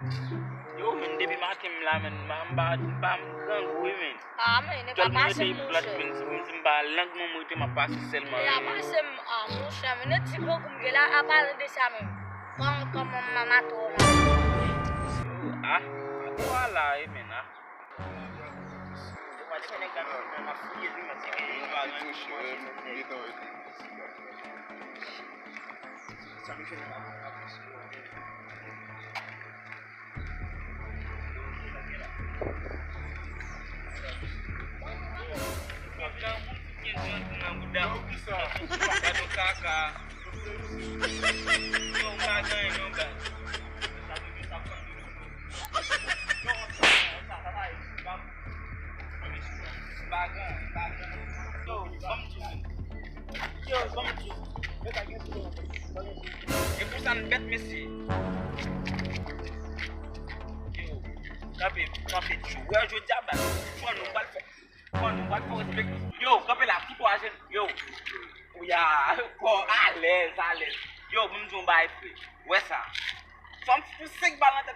Yo, men depuis matin là, men, m'a gang oui men. Ah, mais il n'est Tout pas le monde passé était mon plat cher. ben, m'a langue mon était m'a passé seulement. Il a passé mon cher, mais ne dis pas comme il a parlé de ça même. Comme maman toi. Ah, voilà, men ah. Wa Sénégal na fouillé du ma c'est que va ça me fait E pou sa n bet mesi. Yo, kape chou. Wè yo diaba. Fon nou bal fè. Respect. Yo, kape la tipo ajen. Yo. Ou ya ko à l'aise. Yo, mou mzon bay fè. Wè sa. Fon pou 5 bal nan